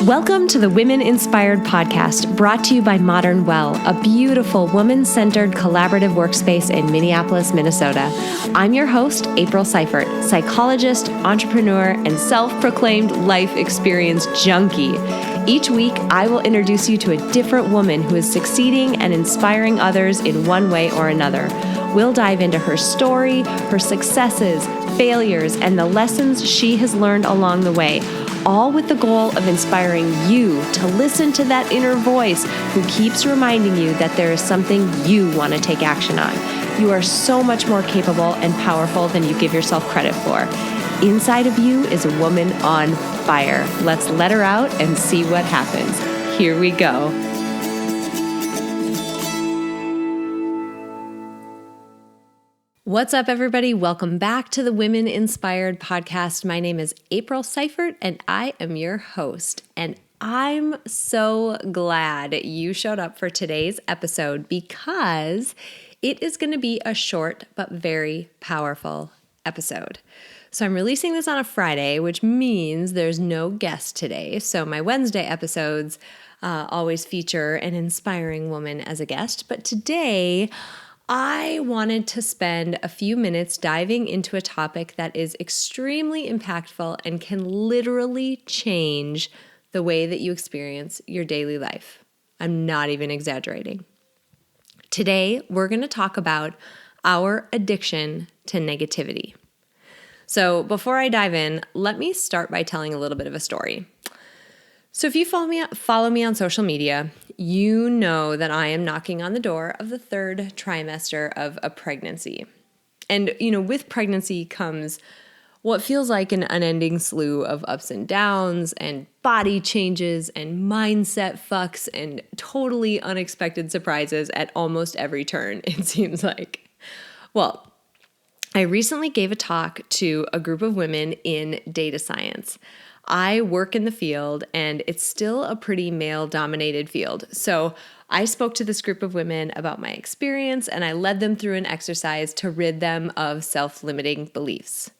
Welcome to the Women Inspired podcast, brought to you by Modern Well, a beautiful woman-centered collaborative workspace in Minneapolis, Minnesota. I'm your host, April Seifert, psychologist, entrepreneur, and self-proclaimed life experience junkie. Each week, I will introduce you to a different woman who is succeeding and inspiring others in one way or another. We'll dive into her story, her successes, failures, and the lessons she has learned along the way, all with the goal of inspiring you to listen to that inner voice who keeps reminding you that there is something you want to take action on. You are so much more capable and powerful than you give yourself credit for. Inside of you is a woman on fire. Let's let her out and see what happens. Here we go. What's up, everybody? Welcome back to the Women Inspired podcast. My name is April Seifert, and I am your host. And I'm so glad you showed up for today's episode because it is going to be a short but very powerful episode. So I'm releasing this on a Friday, which means there's no guest today. So my Wednesday episodes always feature an inspiring woman as a guest. But today, I wanted to spend a few minutes diving into a topic that is extremely impactful and can literally change the way that you experience your daily life. I'm not even exaggerating. Today, we're going to talk about our addiction to negativity. So before I dive in, let me start by telling a little bit of a story. So if you follow me on social media, you know that I am knocking on the door of the third trimester of a pregnancy. And, with pregnancy comes what feels like an unending slew of ups and downs and body changes and mindset fucks and totally unexpected surprises at almost every turn, it seems like. Well, I recently gave a talk to a group of women in data science. I work in the field, and it's still a pretty male-dominated field. So I spoke to this group of women about my experience, and I led them through an exercise to rid them of self-limiting beliefs.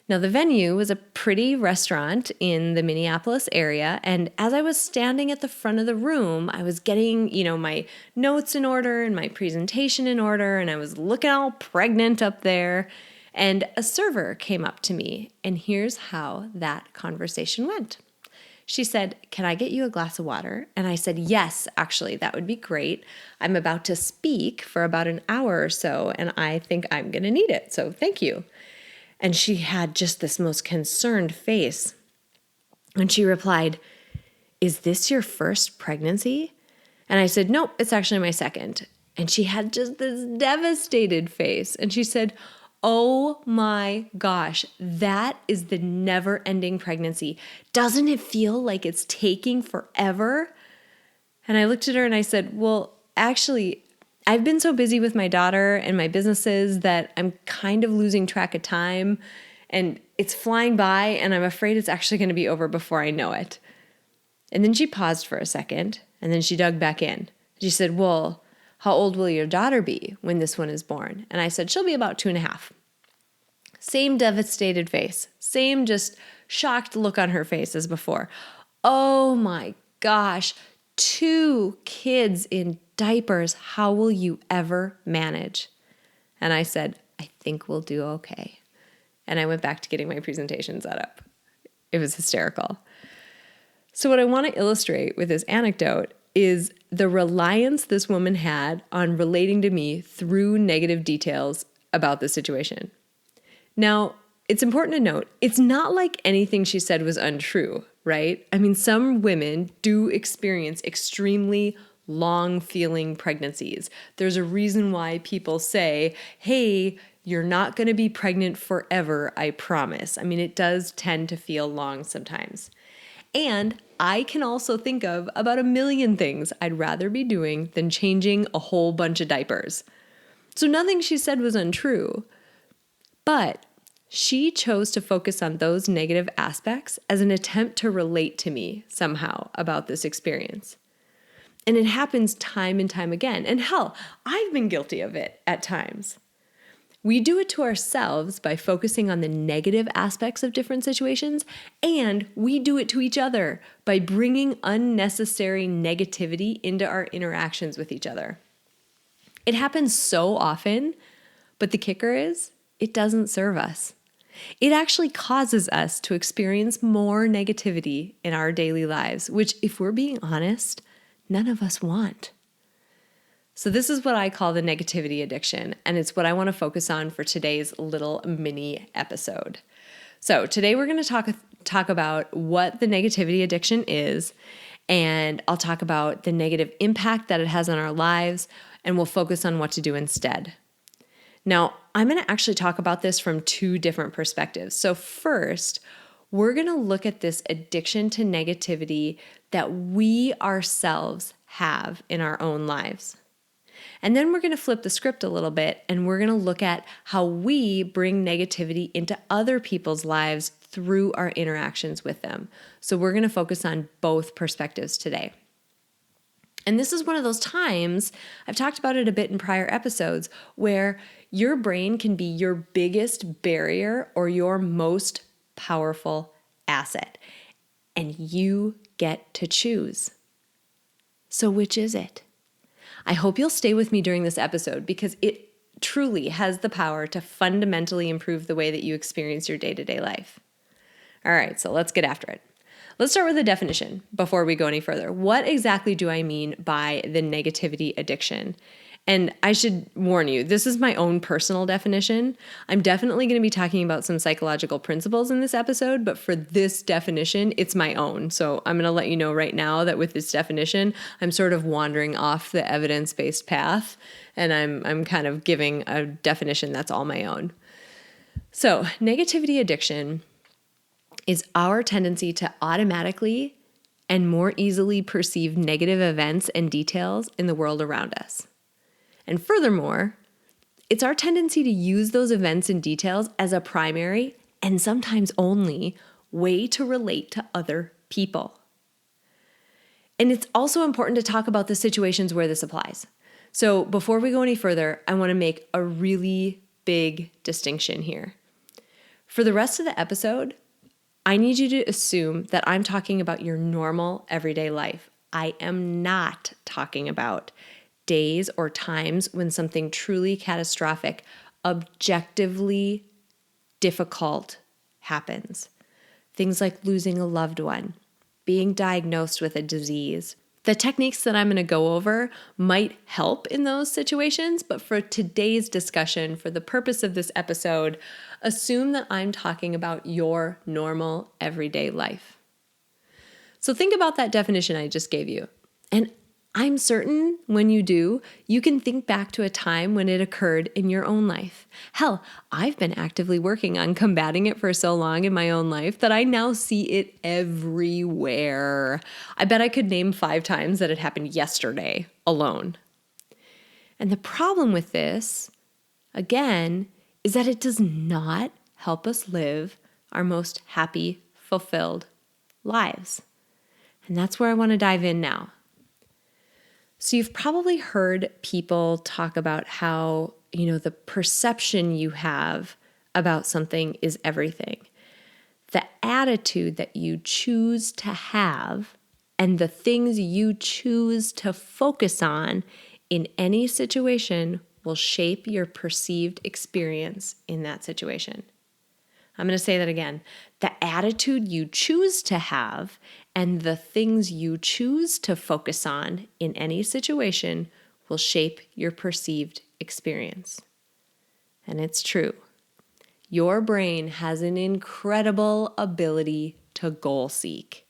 Now, the venue was a pretty restaurant in the Minneapolis area, and as I was standing at the front of the room, I was getting, my notes in order and my presentation in order, and I was looking all pregnant up there. And a server came up to me, and here's how that conversation went. She said, "Can I get you a glass of water?" And I said, "Yes, actually, that would be great. I'm about to speak for about an hour or so, and I think I'm going to need it, so thank you." And she had just this most concerned face. And she replied, "Is this your first pregnancy?" And I said, "Nope, it's actually my second." And she had just this devastated face. And she said, "Oh my gosh, that is the never-ending pregnancy. Doesn't it feel like it's taking forever?" And I looked at her and I said, "Well, actually, I've been so busy with my daughter and my businesses that I'm kind of losing track of time, and it's flying by, and I'm afraid it's actually going to be over before I know it." And then she paused for a second, and then she dug back in. She said, "Well, how old will your daughter be when this one is born?" And I said, "She'll be about 2.5. Same devastated face, same just shocked look on her face as before. "Oh my gosh, 2 kids in diapers. How will you ever manage?" And I said, "I think we'll do okay." And I went back to getting my presentation set up. It was hysterical. So what I want to illustrate with this anecdote is the reliance this woman had on relating to me through negative details about the situation. Now, it's important to note, it's not like anything she said was untrue, right? I mean, some women do experience extremely long-feeling pregnancies. There's a reason why people say, "Hey, you're not going to be pregnant forever, I promise." I mean, it does tend to feel long sometimes. And I can also think of about 1,000,000 things I'd rather be doing than changing a whole bunch of diapers. So nothing she said was untrue. But she chose to focus on those negative aspects as an attempt to relate to me somehow about this experience. And it happens time and time again. And hell, I've been guilty of it at times. We do it to ourselves by focusing on the negative aspects of different situations, and we do it to each other by bringing unnecessary negativity into our interactions with each other. It happens so often, but the kicker is it doesn't serve us. It actually causes us to experience more negativity in our daily lives, which, if we're being honest, none of us want. So this is what I call the negativity addiction, and it's what I want to focus on for today's little mini episode. So today we're going to talk about what the negativity addiction is, and I'll talk about the negative impact that it has on our lives, and we'll focus on what to do instead. Now, I'm going to actually talk about this from two different perspectives. So first, we're going to look at this addiction to negativity that we ourselves have in our own lives. And then we're going to flip the script a little bit, and we're going to look at how we bring negativity into other people's lives through our interactions with them. So we're going to focus on both perspectives today. And this is one of those times, I've talked about it a bit in prior episodes, where your brain can be your biggest barrier or your most powerful asset. And you get to choose. So which is it? I hope you'll stay with me during this episode because it truly has the power to fundamentally improve the way that you experience your day-to-day life. All right, so let's get after it. Let's start with the definition before we go any further. What exactly do I mean by the negativity addiction? And I should warn you, this is my own personal definition. I'm definitely going to be talking about some psychological principles in this episode, but for this definition, it's my own. So I'm going to let you know right now that with this definition, I'm sort of wandering off the evidence-based path, and I'm kind of giving a definition that's all my own. So negativity addiction is our tendency to automatically and more easily perceive negative events and details in the world around us. And furthermore, it's our tendency to use those events and details as a primary, and sometimes only, way to relate to other people. And it's also important to talk about the situations where this applies. So before we go any further, I want to make a really big distinction here. For the rest of the episode, I need you to assume that I'm talking about your normal everyday life. I am not talking about days or times when something truly catastrophic, objectively difficult happens. Things like losing a loved one, being diagnosed with a disease. The techniques that I'm going to go over might help in those situations, but for today's discussion, for the purpose of this episode, assume that I'm talking about your normal everyday life. So think about that definition I just gave you. And I'm certain when you do, you can think back to a time when it occurred in your own life. Hell, I've been actively working on combating it for so long in my own life that I now see it everywhere. I bet I could name 5 times that it happened yesterday alone. And the problem with this, again, is that it does not help us live our most happy, fulfilled lives. And that's where I want to dive in now. So you've probably heard people talk about how, the perception you have about something is everything. The attitude that you choose to have and the things you choose to focus on in any situation will shape your perceived experience in that situation. I'm going to say that again. The attitude you choose to have and the things you choose to focus on in any situation will shape your perceived experience. And it's true. Your brain has an incredible ability to goal seek.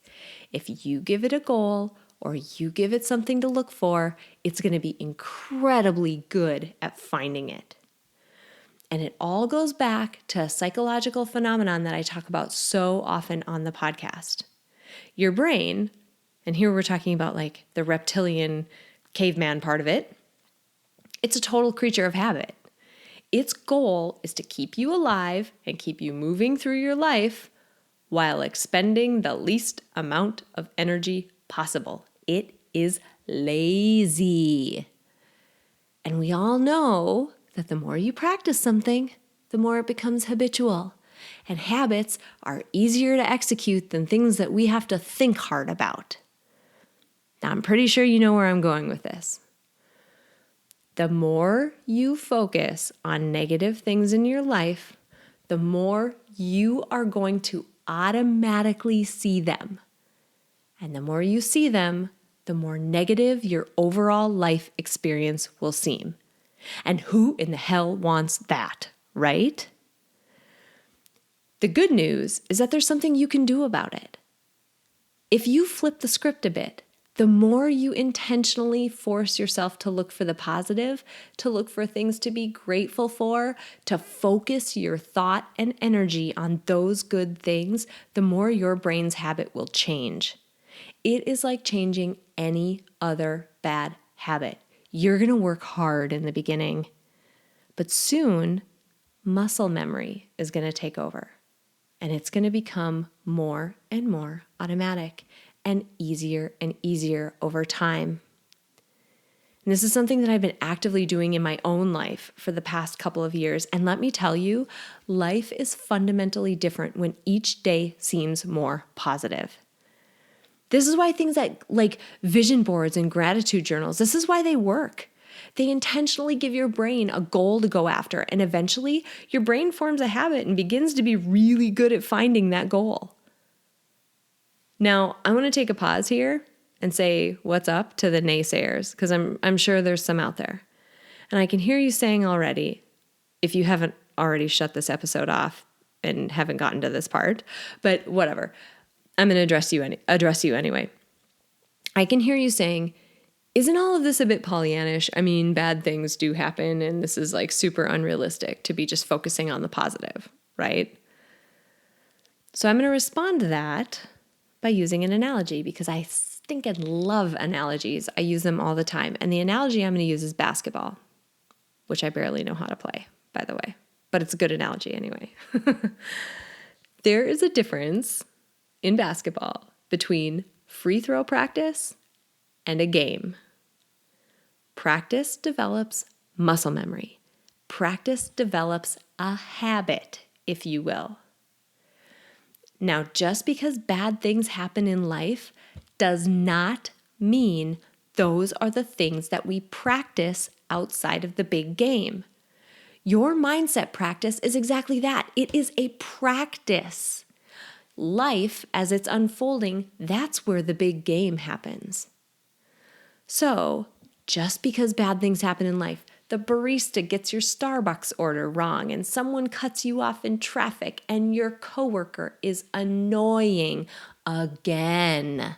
If you give it a goal or you give it something to look for, it's going to be incredibly good at finding it. And it all goes back to a psychological phenomenon that I talk about so often on the podcast. Your brain, and here we're talking about like the reptilian caveman part of it, it's a total creature of habit. Its goal is to keep you alive and keep you moving through your life while expending the least amount of energy possible. It is lazy. And we all know that the more you practice something, the more it becomes habitual. And habits are easier to execute than things that we have to think hard about. Now, I'm pretty sure you know where I'm going with this. The more you focus on negative things in your life, the more you are going to automatically see them. And the more you see them, the more negative your overall life experience will seem. And who in the hell wants that, right? The good news is that there's something you can do about it. If you flip the script a bit, the more you intentionally force yourself to look for the positive, to look for things to be grateful for, to focus your thought and energy on those good things, the more your brain's habit will change. It is like changing any other bad habit. You're going to work hard in the beginning, but soon muscle memory is going to take over, and it's going to become more and more automatic and easier over time. And this is something that I've been actively doing in my own life for the past couple of years. And let me tell you, life is fundamentally different when each day seems more positive. This is why things like vision boards and gratitude journals, this is why they work. They intentionally give your brain a goal to go after, and eventually your brain forms a habit and begins to be really good at finding that goal. Now, I want to take a pause here and say what's up to the naysayers, because I'm sure there's some out there. And I can hear you saying already, if you haven't already shut this episode off and haven't gotten to this part, but whatever. I'm going to address you anyway. I can hear you saying, isn't all of this a bit Pollyannish? I mean, bad things do happen, and this is like super unrealistic to be just focusing on the positive, right? So I'm going to respond to that by using an analogy, because I stink and love analogies. I use them all the time. And the analogy I'm going to use is basketball, which I barely know how to play, by the way, but it's a good analogy anyway. There is a difference in basketball between free throw practice and a game. Practice develops muscle memory. Practice develops a habit, if you will. Now, just because bad things happen in life does not mean those are the things that we practice outside of the big game. Your mindset practice is exactly that. It is a practice. Life, as it's unfolding, that's where the big game happens. So, just because bad things happen in life, the barista gets your Starbucks order wrong and someone cuts you off in traffic and your coworker is annoying again.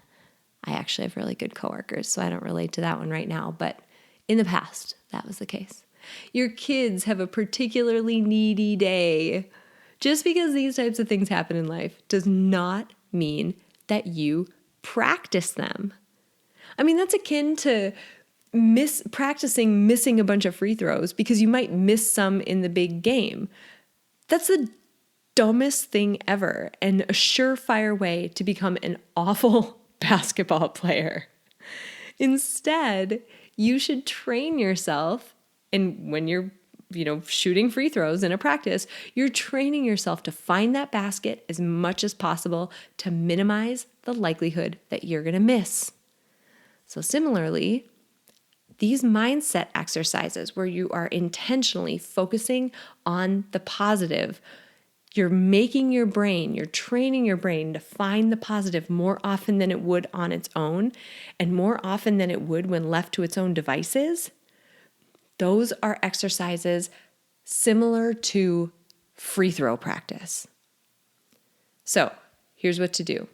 I actually have really good coworkers, so I don't relate to that one right now, but in the past, that was the case. Your kids have a particularly needy day. Just because these types of things happen in life does not mean that you practice them. I mean, that's akin to practicing missing a bunch of free throws because you might miss some in the big game. That's the dumbest thing ever and a surefire way to become an awful basketball player. Instead, you should train yourself, and when you're shooting free throws in a practice, you're training yourself to find that basket as much as possible to minimize the likelihood that you're going to miss. So similarly, these mindset exercises where you are intentionally focusing on the positive, you're training your brain to find the positive more often than it would on its own and more often than it would when left to its own devices. Those are exercises similar to free throw practice. So here's what to do.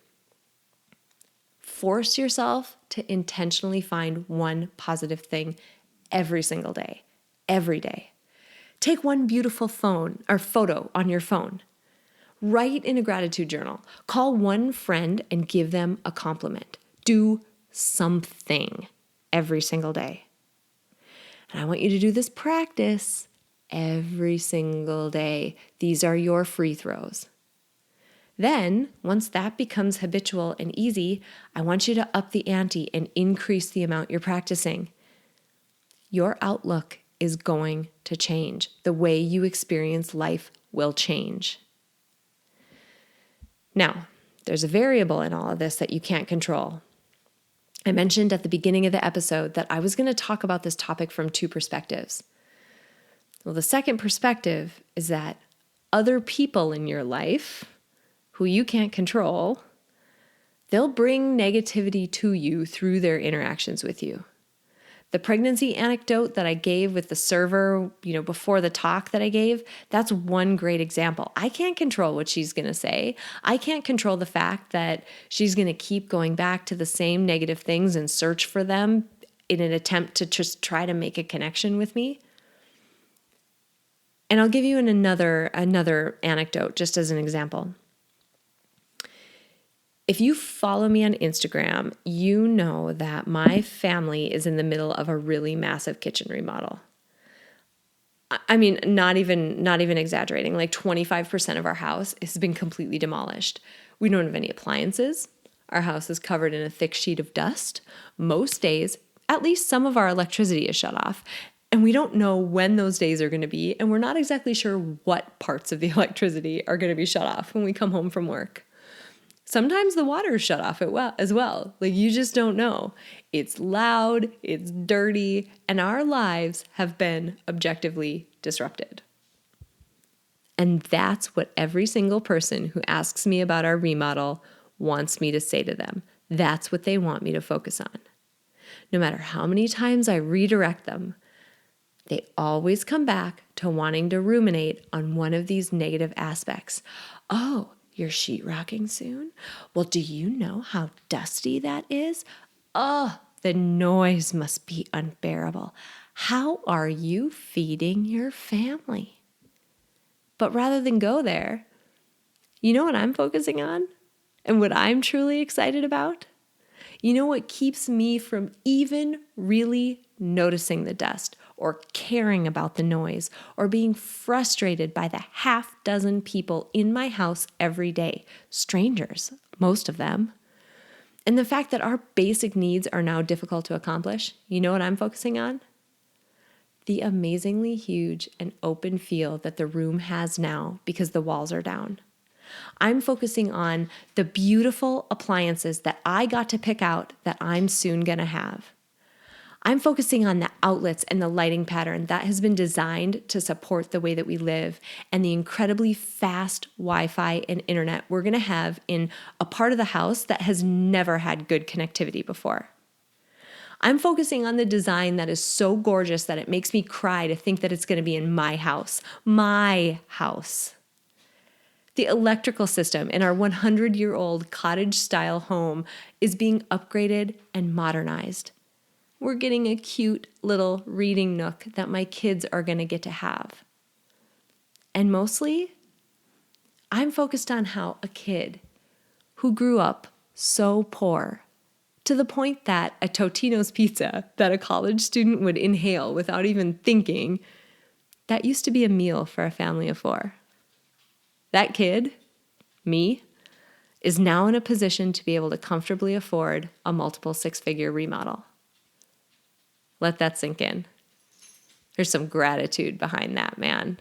Force yourself to intentionally find one positive thing every single day, every day. Take one beautiful photo on your phone. Write in a gratitude journal. Call one friend and give them a compliment. Do something every single day. And I want you to do this practice every single day. These are your free throws. Then, once that becomes habitual and easy, I want you to up the ante and increase the amount you're practicing. Your outlook is going to change. The way you experience life will change. Now, there's a variable in all of this that you can't control. I mentioned at the beginning of the episode that I was going to talk about this topic from two perspectives. Well, the second perspective is that other people in your life who you can't control, they'll bring negativity to you through their interactions with you. The pregnancy anecdote that I gave with the server, before the talk that I gave, that's one great example. I can't control what she's going to say. I can't control the fact that she's going to keep going back to the same negative things and search for them in an attempt to just try to make a connection with me. And I'll give you another anecdote just as an example. If you follow me on Instagram, you know that my family is in the middle of a really massive kitchen remodel. I mean, not even exaggerating, like 25% of our house has been completely demolished. We don't have any appliances. Our house is covered in a thick sheet of dust. Most days, at least some of our electricity is shut off. And we don't know when those days are going to be. And we're not exactly sure what parts of the electricity are going to be shut off when we come home from work. Sometimes the water is shut off as well. Like, you just don't know. It's loud, it's dirty, and our lives have been objectively disrupted. And that's what every single person who asks me about our remodel wants me to say to them. That's what they want me to focus on. No matter how many times I redirect them, they always come back to wanting to ruminate on one of these negative aspects. Oh, you're sheetrocking soon? Well, do you know how dusty that is? Oh, the noise must be unbearable. How are you feeding your family? But rather than go there, you know what I'm focusing on? And what I'm truly excited about? You know what keeps me from even really noticing the dust or caring about the noise or being frustrated by the half dozen people in my house every day, strangers, most of them, and the fact that our basic needs are now difficult to accomplish? You know what I'm focusing on? The amazingly huge and open feel that the room has now because the walls are down. I'm focusing on the beautiful appliances that I got to pick out that I'm soon going to have. I'm focusing on the outlets and the lighting pattern that has been designed to support the way that we live and the incredibly fast Wi-Fi and internet we're going to have in a part of the house that has never had good connectivity before. I'm focusing on the design that is so gorgeous that it makes me cry to think that it's going to be in my house. My house. The electrical system in our 100-year-old cottage-style home is being upgraded and modernized. We're getting a cute little reading nook that my kids are going to get to have. And mostly, I'm focused on how a kid who grew up so poor, to the point that a Totino's pizza that a college student would inhale without even thinking, that used to be a meal for a family of 4. That kid, me, is now in a position to be able to comfortably afford a multiple 6-figure remodel. Let that sink in. There's some gratitude behind that, man.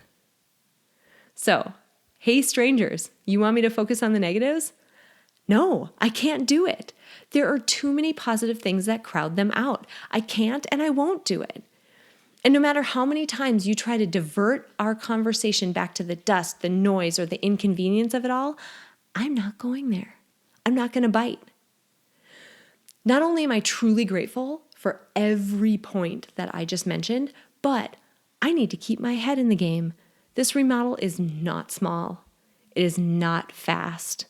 So, hey strangers, you want me to focus on the negatives? No, I can't do it. There are too many positive things that crowd them out. I can't and I won't do it. And no matter how many times you try to divert our conversation back to the dust, the noise, or the inconvenience of it all, I'm not going there. I'm not going to bite. Not only am I truly grateful for every point that I just mentioned, but I need to keep my head in the game. This remodel is not small. It is not fast.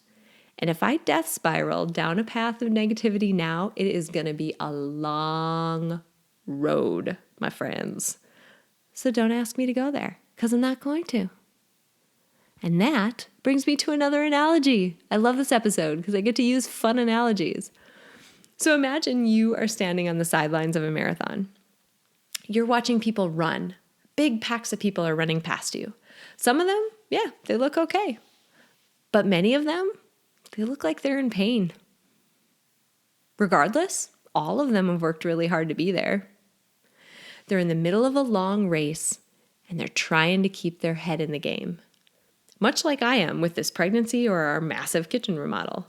And if I death spiral down a path of negativity now, it is going to be a long road, my friends. So don't ask me to go there, because I'm not going to. And that brings me to another analogy. I love this episode because I get to use fun analogies. So imagine you are standing on the sidelines of a marathon. You're watching people run. Big packs of people are running past you. Some of them, yeah, they look okay. But many of them, they look like they're in pain. Regardless, all of them have worked really hard to be there. They're in the middle of a long race and they're trying to keep their head in the game. Much like I am with this pregnancy or our massive kitchen remodel.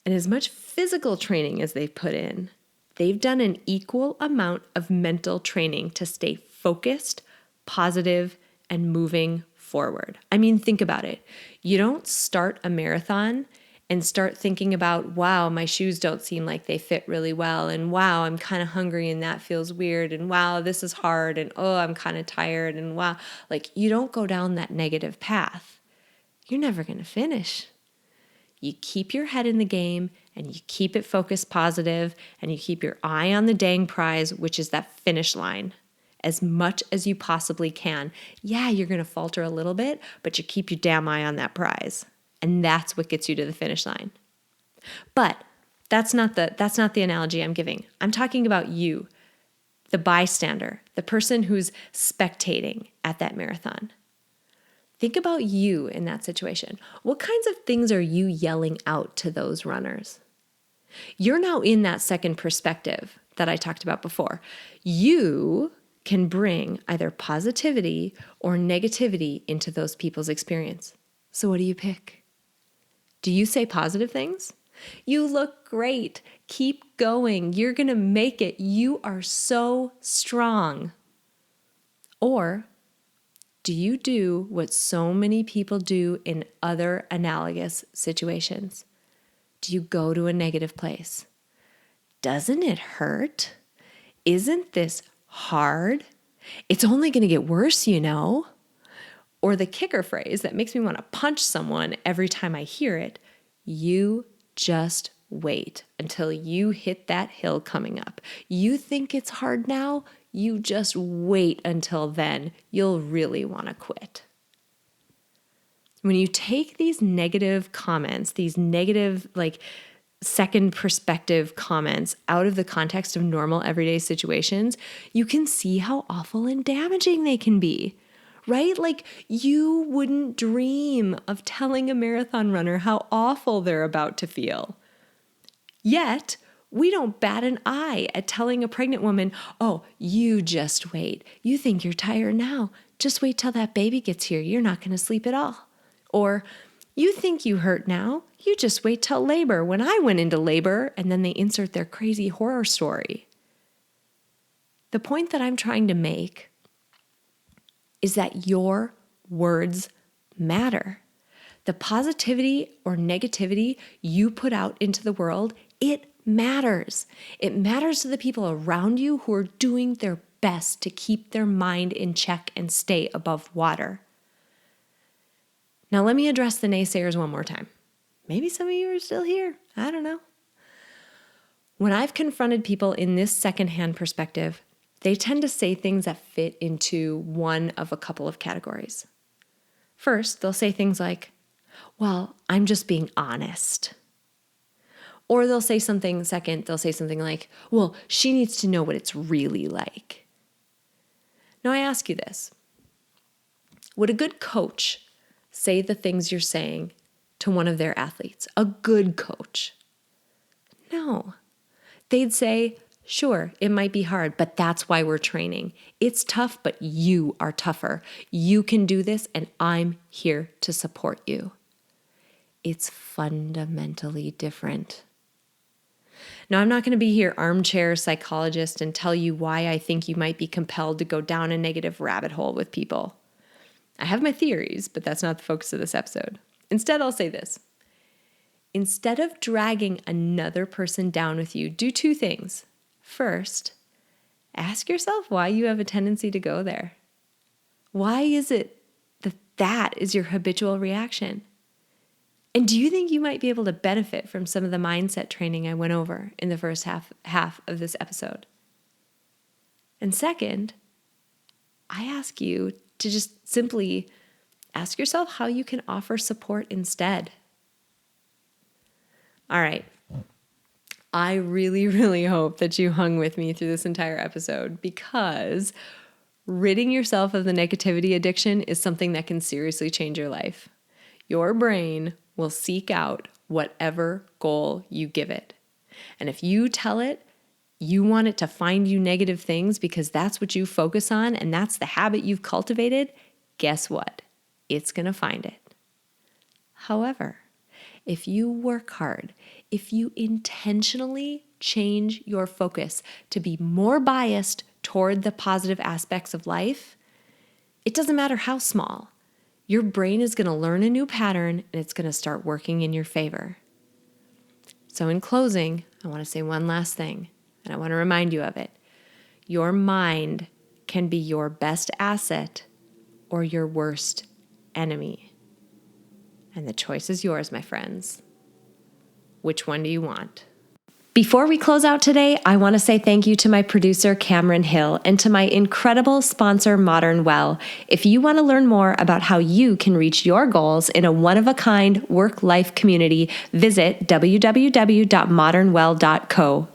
And as much physical training as they've put in, they've done an equal amount of mental training to stay focused, positive, and moving forward. I mean, think about it. You don't start a marathon and start thinking about, wow, my shoes don't seem like they fit really well, and wow, I'm kind of hungry and that feels weird, and wow, this is hard, and oh, I'm kind of tired, and wow. Like, you don't go down that negative path. You're never going to finish. You keep your head in the game and you keep it focused positive and you keep your eye on the dang prize, which is that finish line, as much as you possibly can. Yeah, you're going to falter a little bit, but you keep your damn eye on that prize. And that's what gets you to the finish line. But that's not the analogy I'm giving. I'm talking about you, the bystander, the person who's spectating at that marathon. Think about you in that situation. What kinds of things are you yelling out to those runners? You're now in that second perspective that I talked about before. You can bring either positivity or negativity into those people's experience. So what do you pick? Do you say positive things? You look great. Keep going. You're going to make it. You are so strong. Or do you do what so many people do in other analogous situations? Do you go to a negative place? Doesn't it hurt? Isn't this hard? It's only going to get worse, you know. Or the kicker phrase that makes me want to punch someone every time I hear it, you just wait until you hit that hill coming up. You think it's hard now? You just wait until then. You'll really want to quit. When you take these negative comments, these negative, second perspective comments out of the context of normal everyday situations, you can see how awful and damaging they can be, right? Like, you wouldn't dream of telling a marathon runner how awful they're about to feel. Yet, we don't bat an eye at telling a pregnant woman, oh, you just wait. You think you're tired now. Just wait till that baby gets here. You're not going to sleep at all. Or, you think you hurt now. You just wait till labor. When I went into labor, and then they insert their crazy horror story. The point that I'm trying to make is that your words matter. The positivity or negativity you put out into the world, it matters. It matters to the people around you who are doing their best to keep their mind in check and stay above water. Now, let me address the naysayers one more time. Maybe some of you are still here. I don't know. When I've confronted people in this secondhand perspective, they tend to say things that fit into one of a couple of categories. First, they'll say things like, well, I'm just being honest. Or they'll say something like, well, she needs to know what it's really like. Now, I ask you this. Would a good coach say the things you're saying to one of their athletes? A good coach? No. They'd say, sure, it might be hard, but that's why we're training. It's tough, but you are tougher. You can do this, and I'm here to support you. It's fundamentally different. Now, I'm not going to be here armchair psychologist and tell you why I think you might be compelled to go down a negative rabbit hole with people. I have my theories, but that's not the focus of this episode. Instead, I'll say this. Instead of dragging another person down with you, do two things. First, ask yourself why you have a tendency to go there. Why is it that that is your habitual reaction? And do you think you might be able to benefit from some of the mindset training I went over in the first half of this episode? And second, I ask you to just simply ask yourself how you can offer support instead. All right. I really, really hope that you hung with me through this entire episode, because ridding yourself of the negativity addiction is something that can seriously change your life. Your brain will seek out whatever goal you give it. And if you tell it you want it to find you negative things because that's what you focus on and that's the habit you've cultivated, guess what? It's going to find it. However, if you work hard, if you intentionally change your focus to be more biased toward the positive aspects of life, it doesn't matter how small. Your brain is going to learn a new pattern and it's going to start working in your favor. So in closing, I want to say one last thing, and I want to remind you of it. Your mind can be your best asset or your worst enemy. And the choice is yours, my friends. Which one do you want? Before we close out today, I want to say thank you to my producer, Cameron Hill, and to my incredible sponsor, Modern Well. If you want to learn more about how you can reach your goals in a one-of-a-kind work-life community, visit www.modernwell.co.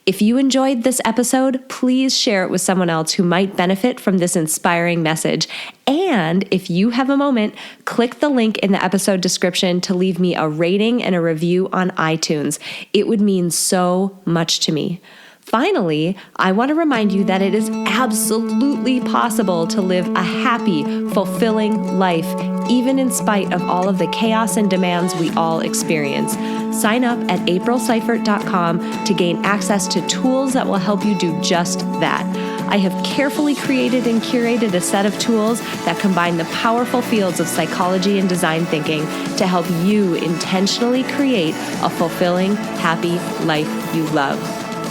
If you enjoyed this episode, please share it with someone else who might benefit from this inspiring message. And if you have a moment, click the link in the episode description to leave me a rating and a review on iTunes. It would mean so much to me. Finally, I want to remind you that it is absolutely possible to live a happy, fulfilling life, even in spite of all of the chaos and demands we all experience. Sign up at aprilseifert.com to gain access to tools that will help you do just that. I have carefully created and curated a set of tools that combine the powerful fields of psychology and design thinking to help you intentionally create a fulfilling, happy life you love.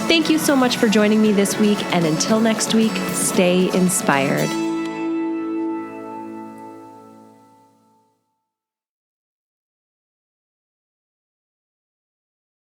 Thank you so much for joining me this week, and until next week, stay inspired.